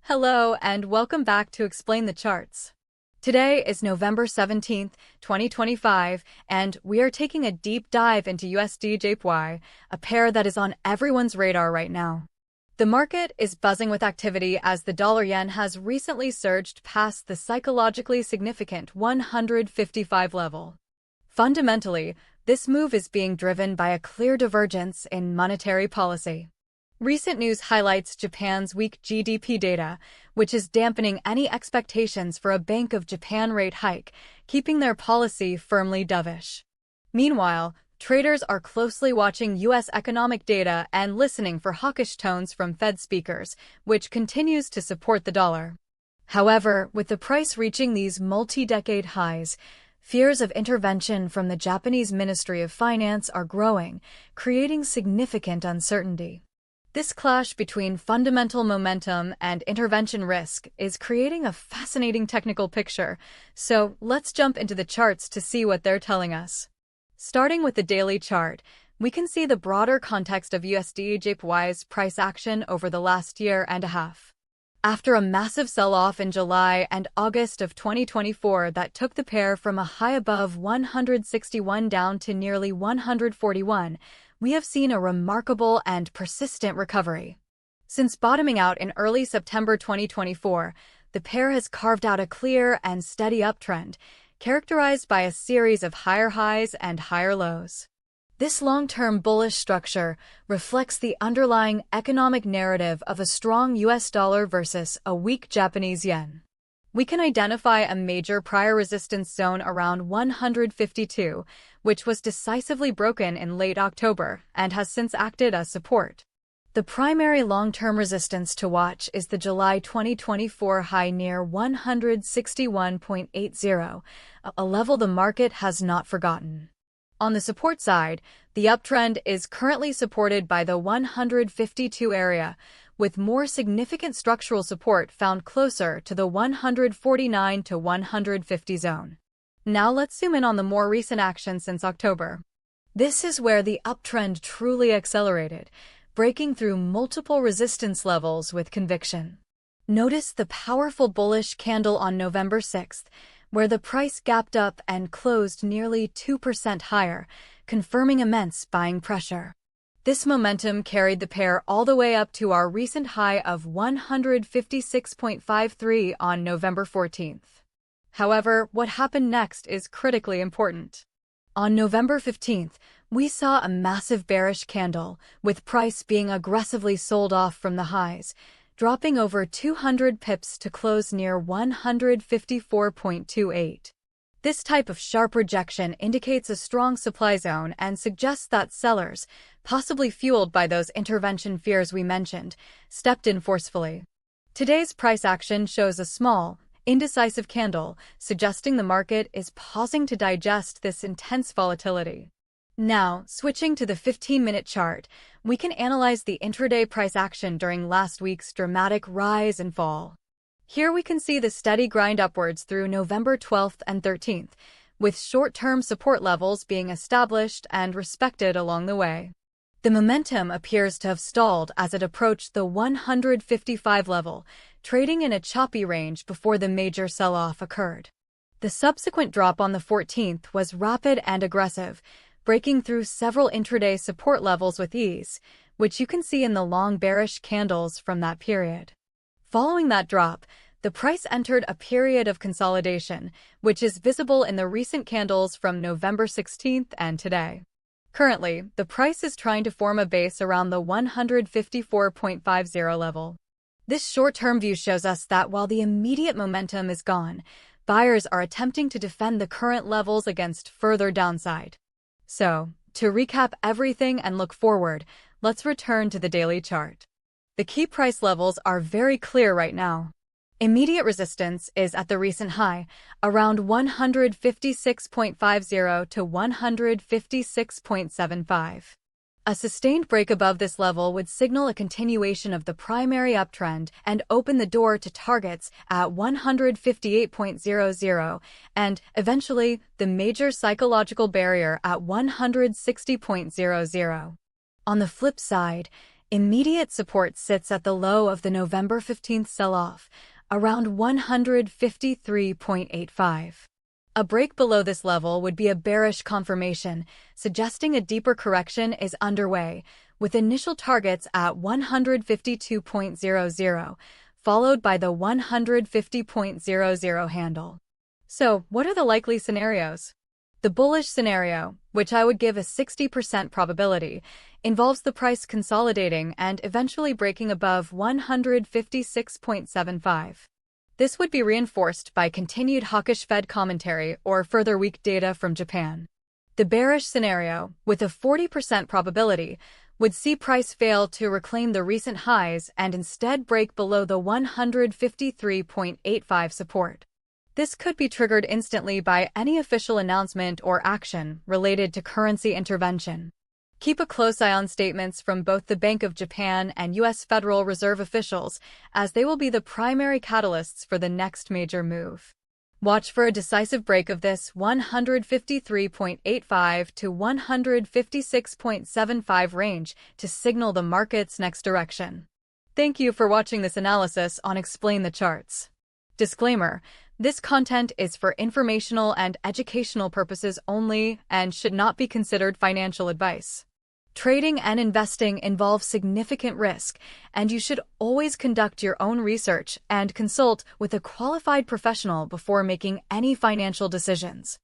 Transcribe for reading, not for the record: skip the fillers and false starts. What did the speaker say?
Hello and welcome back to Explain the Charts. Today is November 17th, 2025, and we are taking a deep dive into USDJPY, a pair that is on everyone's radar right now. The market is buzzing with activity as the dollar-yen has recently surged past the psychologically significant 155 level. Fundamentally, this move is being driven by a clear divergence in monetary policy. Recent news highlights Japan's weak GDP data, which is dampening any expectations for a Bank of Japan rate hike, keeping their policy firmly dovish. Meanwhile, traders are closely watching U.S. economic data and listening for hawkish tones from Fed speakers, which continues to support the dollar. However, with the price reaching these multi-decade highs, fears of intervention from the Japanese Ministry of Finance are growing, creating significant uncertainty. This clash between fundamental momentum and intervention risk is creating a fascinating technical picture, so let's jump into the charts to see what they're telling us. Starting with the daily chart, we can see the broader context of USDJPY's price action over the last year and a half. After a massive sell-off in July and August of 2024 that took the pair from a high above 161 down to nearly 141, we have seen a remarkable and persistent recovery. Since bottoming out in early September 2024, the pair has carved out a clear and steady uptrend, characterized by a series of higher highs and higher lows. This long-term bullish structure reflects the underlying economic narrative of a strong US dollar versus a weak Japanese yen. We can identify a major prior resistance zone around 152, which was decisively broken in late October and has since acted as support. The primary long-term resistance to watch is the July 2024 high near 161.80, a level the market has not forgotten. On the support side, the uptrend is currently supported by the 152 area, with more significant structural support found closer to the 149 to 150 zone. Now let's zoom in on the more recent action since October. This is where the uptrend truly accelerated, breaking through multiple resistance levels with conviction. Notice the powerful bullish candle on November 6th, where the price gapped up and closed nearly 2% higher, confirming immense buying pressure. This momentum carried the pair all the way up to our recent high of 156.53 on November 14th. However, what happened next is critically important. On November 15th, we saw a massive bearish candle, with price being aggressively sold off from the highs, dropping over 200 pips to close near 154.28. This type of sharp rejection indicates a strong supply zone and suggests that sellers, possibly fueled by those intervention fears we mentioned, stepped in forcefully. Today's price action shows a small, indecisive candle, suggesting the market is pausing to digest this intense volatility. Now, switching to the 15-minute chart, we can analyze the intraday price action during last week's dramatic rise and fall. Here we can see the steady grind upwards through November 12th and 13th, with short-term support levels being established and respected along the way. The momentum appears to have stalled as it approached the 155 level, trading in a choppy range before the major sell-off occurred. The subsequent drop on the 14th was rapid and aggressive, breaking through several intraday support levels with ease, which you can see in the long bearish candles from that period. Following that drop, the price entered a period of consolidation, which is visible in the recent candles from November 16th and today. Currently, the price is trying to form a base around the 154.50 level. This short-term view shows us that while the immediate momentum is gone, buyers are attempting to defend the current levels against further downside. So, to recap everything and look forward, let's return to the daily chart. The key price levels are very clear right now. Immediate resistance is at the recent high, around 156.50 to 156.75. A sustained break above this level would signal a continuation of the primary uptrend and open the door to targets at 158.00 and, eventually, the major psychological barrier at 160.00. On the flip side, Immediate support sits at the low of the November 15th sell-off, around 153.85. A break below this level would be a bearish confirmation, suggesting a deeper correction is underway, with initial targets at 152.00, followed by the 150.00 handle. So, what are the likely scenarios? The bullish scenario, which I would give a 60% probability, involves the price consolidating and eventually breaking above 156.75. This would be reinforced by continued hawkish Fed commentary or further weak data from Japan. The bearish scenario, with a 40% probability, would see price fail to reclaim the recent highs and instead break below the 153.85 support. This could be triggered instantly by any official announcement or action related to currency intervention. Keep a close eye on statements from both the Bank of Japan and U.S. Federal Reserve officials, as they will be the primary catalysts for the next major move. Watch for a decisive break of this 153.85 to 156.75 range to signal the market's next direction. Thank you for watching this analysis on Explain the Charts. Disclaimer: this content is for informational and educational purposes only and should not be considered financial advice. Trading and investing involve significant risk, and you should always conduct your own research and consult with a qualified professional before making any financial decisions.